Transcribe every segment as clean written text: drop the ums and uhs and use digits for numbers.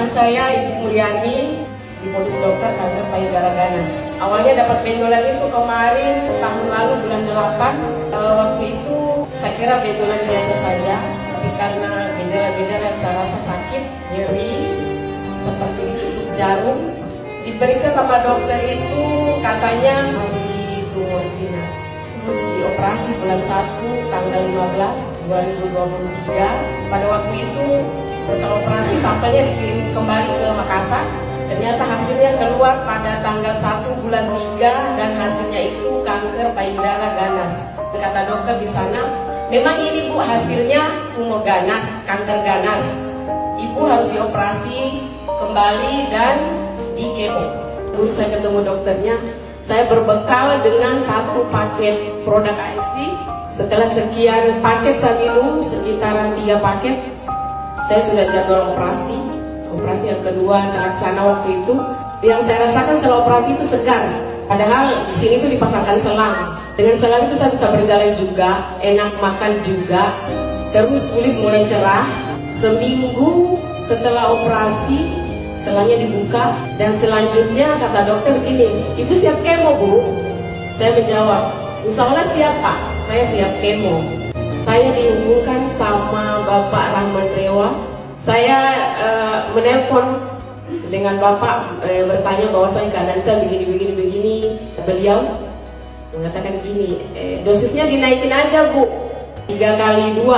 Nama saya Ibu Mulyani, di Polis Dokter Kanker Payudara Ganas. Awalnya dapat benjolan itu kemarin tahun lalu bulan 8. Waktu itu saya kira benjolan biasa saja, tapi karena gejala-gejala yang saya rasa sakit, nyeri, seperti ditusuk jarum. Diperiksa sama dokter itu katanya masih tumor jinak. Terus dioperasi bulan 1 tanggal 15 2023. Pada waktu itu setelah operasi sampelnya dikirim kembali ke Makassar. Ternyata hasilnya keluar pada tanggal 1 bulan 3 dan hasilnya itu kanker payudara ganas. Kata dokter di sana, memang ini Bu hasilnya tumor ganas, kanker ganas. Ibu harus dioperasi kembali dan di kemo. Dulu saya ketemu dokternya, saya berbekal dengan 1 paket produk AFC. Setelah sekian paket saya minum, sekitaran 3 paket, saya sudah jadwal operasi. Operasi yang kedua terlaksana waktu itu. Yang saya rasakan setelah operasi itu segar. Padahal di sini itu dipasangkan selang. Dengan selang itu saya bisa berjalan juga, enak makan juga. Terus kulit mulai cerah. Seminggu setelah operasi, selangnya dibuka. Dan selanjutnya kata dokter gini, "Ibu siap kemo Bu?" Saya menjawab, "Insya Allah siap Pak, saya siap kemo." Saya dihubungkan sama Bapak Rahman Rewa. Saya menelpon dengan Bapak bertanya bahwa saya keadaan saya begini. Beliau mengatakan gini, dosisnya dinaikin aja Bu, 3 kali 2,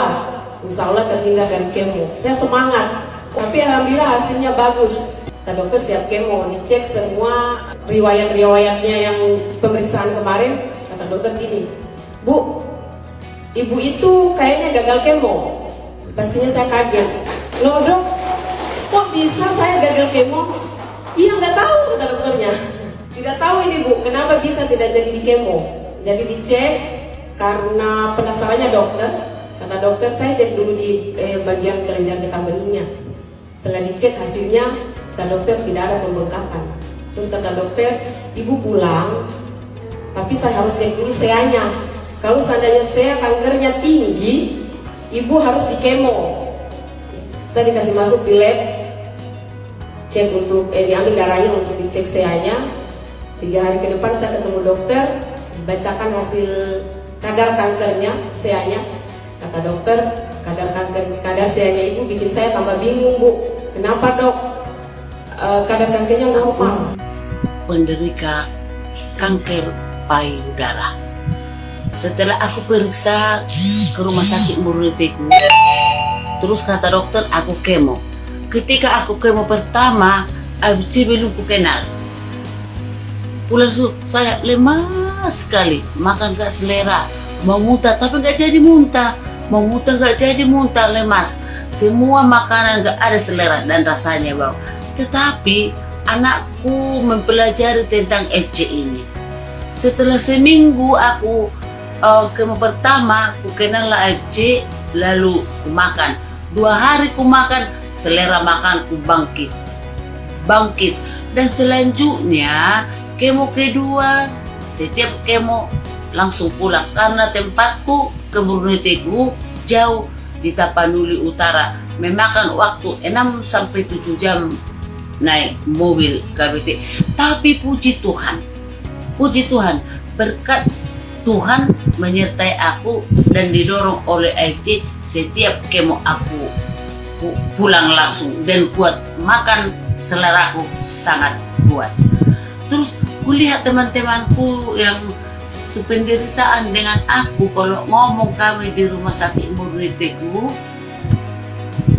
insya Allah terhindar dari kemo. Saya semangat, tapi alhamdulillah hasilnya bagus. Kata dokter siap kemo, dicek semua riwayat-riwayatnya yang pemeriksaan kemarin. Kata dokter gini, "Bu, Ibu itu kayaknya gagal kemo." Pastinya saya kaget. "Loh Dok, kok bisa saya gagal kemo?" "Iya nggak tahu," kata dokternya. "Tidak tahu ini Bu, kenapa bisa tidak jadi di kemo." Jadi dicek karena penasarannya dokter. Kata dokter, "Saya cek dulu di bagian kelenjar getah benihnya." Setelah dicek hasilnya, kata dokter tidak ada pembengkakan. Terus kata dokter, "Ibu pulang, tapi saya harus cek dulu SEA-nya. Kalau seandainya SEA kankernya tinggi, Ibu harus di kemo." Saya dikasih masuk di lab, cek untuk diambil darahnya untuk dicek SEA-nya. 3 hari ke depan saya ketemu dokter, dibacakan hasil kadar kankernya, SEA-nya. Kata dokter, kadar SEA-nya Ibu bikin saya tambah bingung Bu. "Kenapa Dok? Kadar kankernya normal." Penderita kanker payudara. Setelah aku periksa ke rumah sakit Murniteku, terus kata dokter aku kemo. Ketika aku kemo pertama, ABC belum ku kenal. Pulang saya lemas sekali, makan gak selera, mau muntah tapi gak jadi muntah, mau muntah gak jadi muntah, lemas. Semua makanan gak ada selera dan rasanya bau. Tetapi anakku mempelajari tentang FC ini. Setelah seminggu aku kemo pertama, ku kenal lah FC, lalu ku makan. 2 hari ku makan, selera makan ku bangkit. Dan selanjutnya kemo kedua, setiap kemo langsung pulang karena tempatku ke Murniteku jauh di Tapanuli Utara, memakan waktu 6-7 jam naik mobil KBT. Tapi puji Tuhan, berkat Tuhan menyertai aku dan didorong oleh AFC, setiap kemo aku pulang langsung dan kuat makan, seleraku sangat kuat. Terus kulihat teman-temanku yang sependeritaan dengan aku, kalau ngomong kami di rumah sakit Murniteku,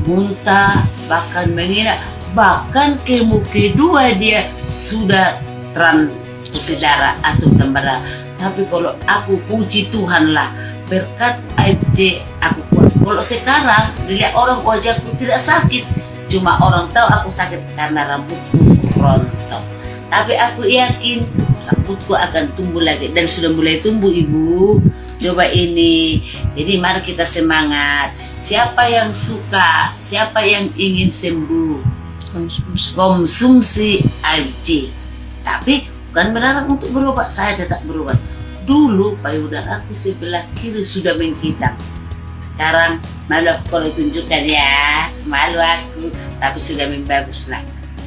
muntah, bahkan menghina, bahkan kemo kedua dia sudah transfusi darah atau tambah darah. Tapi kalau aku puji Tuhan lah, berkat AFC aku kuat. Kalau sekarang dilihat orang wajahku tidak sakit, cuma orang tahu aku sakit karena rambutku rontok. Tapi aku yakin rambutku akan tumbuh lagi dan sudah mulai tumbuh Ibu. Coba ini. Jadi mari kita semangat. Siapa yang suka, siapa yang ingin sembuh, konsumsi AFC. Tapi bukan melarang untuk berobat, saya tetap berobat. Dulu payudaraku sebelah kiri sudah menghitam. Sekarang malu aku kalau tunjukkan ya, malu aku, tapi sudah bagus lah.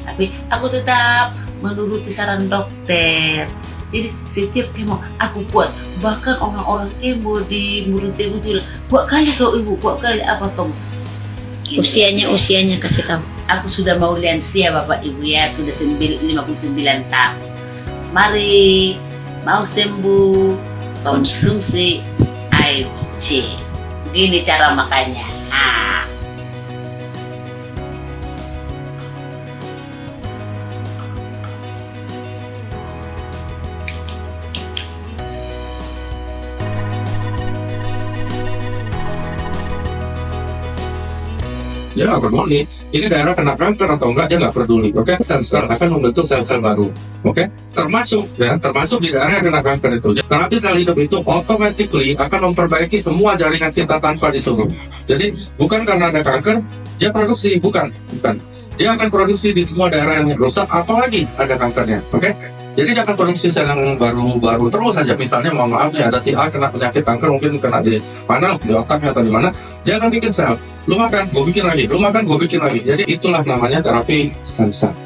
Tapi aku tetap menuruti saran dokter. Jadi setiap kemo aku kuat. Bahkan orang-orang kemo di murid ibu itu bilang, kuat kali kau ibu, kuat kali apa kamu? Usianya kasih tahu. Aku sudah mau lansia Bapak Ibu ya, sudah 59 tahun. Mari mau sembuh, konsumsi air C. Gini cara makannya. Dia nggak peduli ini daerah kena kanker atau enggak, dia nggak peduli. Oke, sel-sel akan membentuk sel-sel baru. Oke, termasuk di daerah yang kena kanker itu. Terapi sel hidup itu automatically akan memperbaiki semua jaringan kita tanpa disuruh. Jadi bukan karena ada kanker dia produksi, bukan. Dia akan produksi di semua daerah yang rusak, apalagi ada kankernya. Oke, jadi dia akan produksi sel yang baru terus saja. Misalnya, mohon maaf nih, ada si A kena penyakit kanker, mungkin kena di mana, di otaknya atau di mana, dia akan bikin sel. Lu makan, gue bikin lagi. Lu makan, gue bikin lagi. Jadi itulah namanya terapi stem cell.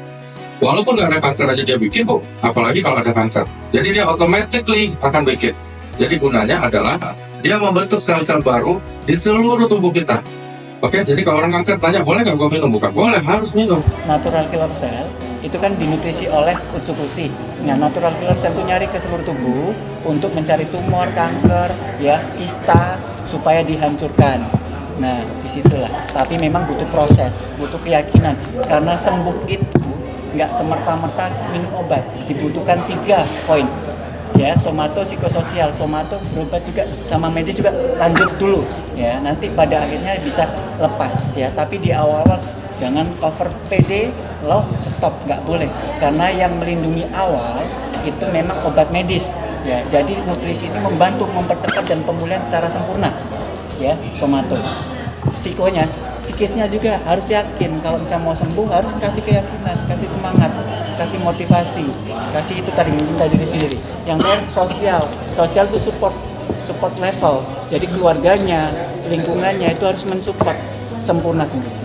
Walaupun nggak ada kanker aja dia bikin, Bu. Apalagi kalau ada kanker. Jadi dia automatically akan bikin. Jadi gunanya adalah dia membentuk sel-sel baru di seluruh tubuh kita. Oke, jadi kalau orang kanker tanya, boleh nggak gue minum? Bukan boleh, harus minum. Natural killer cell itu kan dinutrisi oleh utsukushi. Nah, natural killer cell itu nyari ke seluruh tubuh untuk mencari tumor, kanker, ya, kista supaya dihancurkan. Nah, disitulah. Tapi memang butuh proses, butuh keyakinan. Karena sembuh itu nggak semerta-merta minum obat. Dibutuhkan 3 poin. Ya, somato, psikososial. Somato berobat juga, sama medis juga lanjut dulu. Ya, nanti pada akhirnya bisa lepas. Ya, tapi di awal-awal jangan cover PD, lo stop, nggak boleh. Karena yang melindungi awal itu memang obat medis. Ya, jadi nutrisi ini membantu mempercepat dan pemulihan secara sempurna. Ya, somato. Psikonya, psikisnya juga harus yakin kalau misalnya mau sembuh harus kasih keyakinan, kasih semangat, kasih motivasi, kasih itu tadi mencintai diri sendiri. Yang terakhir sosial itu support level. Jadi keluarganya, lingkungannya itu harus mensupport sempurna sendiri.